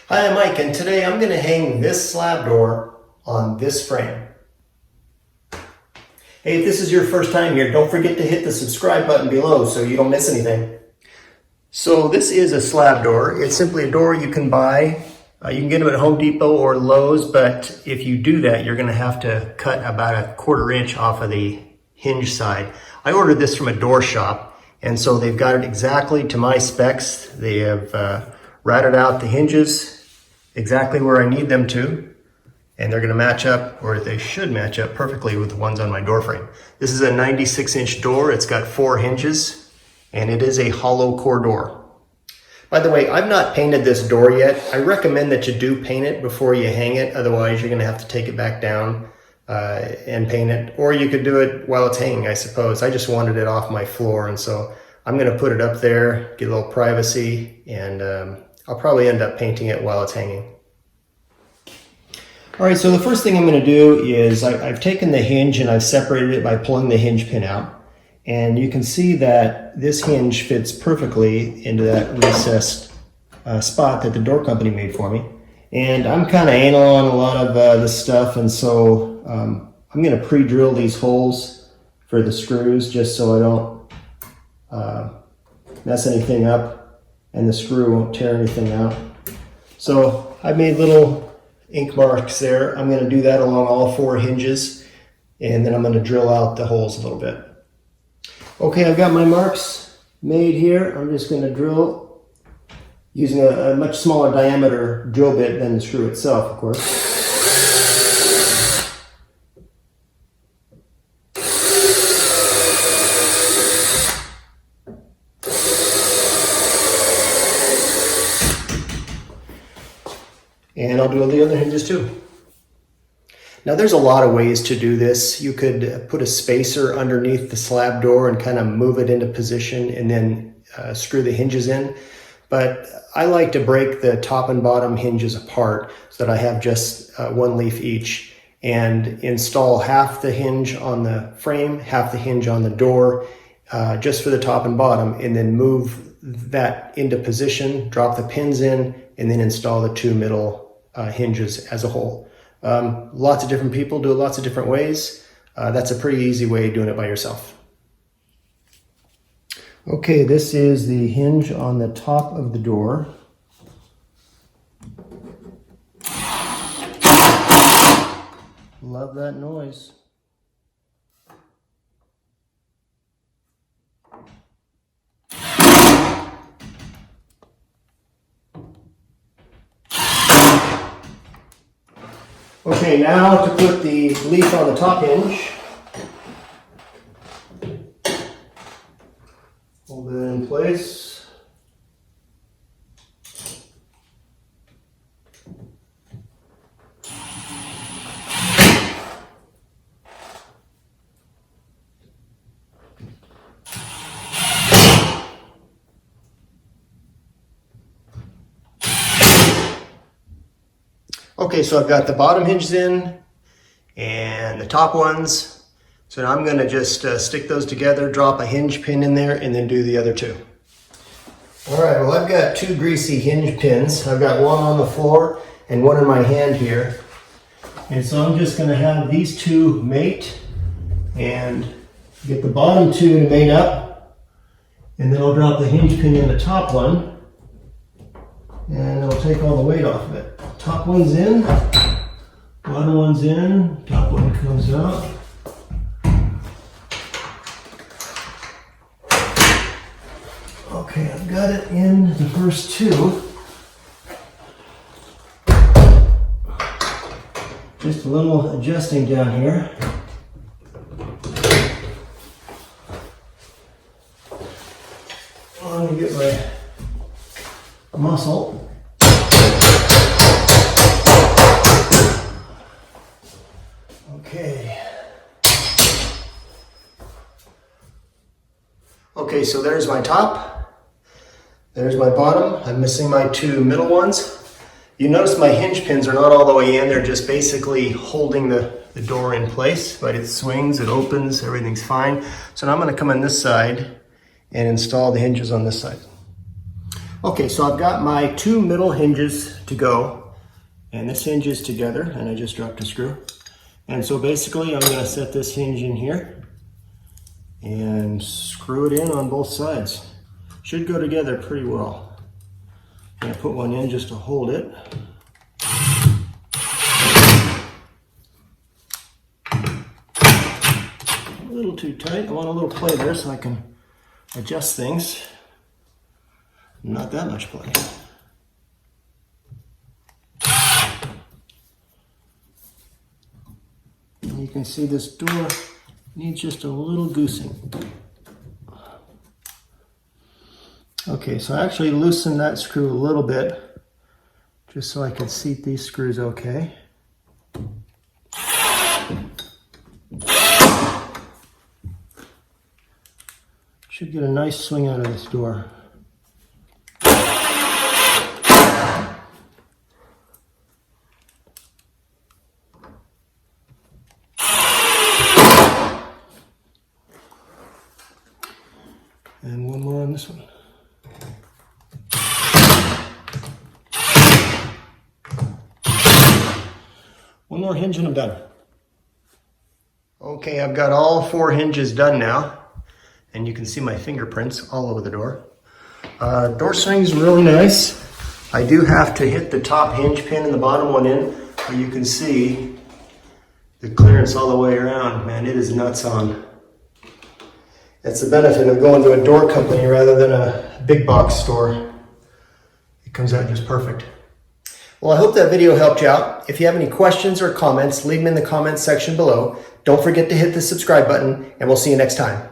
Hi, I'm Mike, and today I'm going to hang this slab door on this frame. Hey, if this is your first time here, don't forget to hit the subscribe button below so you don't miss anything. So this is a slab door. It's simply a door you can buy. You can get them at Home Depot or Lowe's, but if you do that, you're going to have to cut about a 1/4 inch off of the hinge side. I ordered this from a door shop, and so they've got it exactly to my specs. They have routed out the hinges exactly where I need them to, and they're going to match up, or they should match up perfectly with the ones on my door frame. This is a 96-inch door. It's got 4 hinges, and it is a hollow core door. By the way, I've not painted this door yet. I recommend that you do paint it before you hang it. Otherwise, you're going to have to take it back down and paint it. Or you could do it while it's hanging, I suppose. I just wanted it off my floor, and so I'm going to put it up there, get a little privacy, and I'll probably end up painting it while it's hanging. All right, so the first thing I'm going to do is I've taken the hinge and I've separated it by pulling the hinge pin out. And you can see that this hinge fits perfectly into that recessed spot that the door company made for me. And I'm kind of anal on a lot of this stuff, and so I'm going to pre-drill these holes for the screws just so I don't mess anything up and the screw won't tear anything out. So I made little ink marks there. I'm going to do that along all 4 hinges, and then I'm going to drill out the holes a little bit. Okay, I've got my marks made here. I'm just going to drill using a much smaller diameter drill bit than the screw itself, of course. And I'll do the other hinges too. Now there's a lot of ways to do this. You could put a spacer underneath the slab door and kind of move it into position and then screw the hinges in. But I like to break the top and bottom hinges apart so that I have just 1 leaf each, and install half the hinge on the frame, half the hinge on the door, just for the top and bottom, and then move that into position, drop the pins in, and then install the 2 middle hinges as a whole. Lots of different people do it lots of different ways. That's a pretty easy way of doing it by yourself. Okay, this is the hinge on the top of the door. Love that noise. Okay, now to put the leaf on the top hinge. Hold it in place. Okay, so I've got the bottom hinges in and the top ones. So now I'm going to just stick those together, drop a hinge pin in there, and then do the other 2. All right, well, I've got 2 greasy hinge pins. I've got one on the floor and one in my hand here. And so I'm just going to have these 2 mate and get the bottom 2 to mate up. And then I'll drop the hinge pin in the top one, and it'll take all the weight off of it. Top one's in, bottom one's in, top one comes out. Okay, I've got it in the first 2. Just a little adjusting down here. Let me get my muscle. Okay, so there's my top, there's my bottom. I'm missing my 2 middle ones. You notice my hinge pins are not all the way in, they're just basically holding the door in place, but it swings, it opens, everything's fine. So now I'm going to come on this side and install the hinges on this side. Okay, so I've got my 2 middle hinges to go, and this hinge is together, and I just dropped a screw. And so basically I'm going to set this hinge in here and screw it in on both sides. Should go together pretty well. I'm going to put one in just to hold it. A little too tight. I want a little play there so I can adjust things. Not that much play. And you can see this door needs just a little goosing. Okay, so I actually loosened that screw a little bit just so I could seat these screws okay. Should get a nice swing out of this door. And one more on this one. One more hinge and I'm done. Okay, I've got all 4 hinges done now. And you can see my fingerprints all over the door. Door swing's really nice. I do have to hit the top hinge pin and the bottom one in, but you can see the clearance all the way around. Man, it is nuts on. That's the benefit of going to a door company rather than a big box store. It comes out just perfect. Well, I hope that video helped you out. If you have any questions or comments, leave them in the comments section below. Don't forget to hit the subscribe button, and we'll see you next time.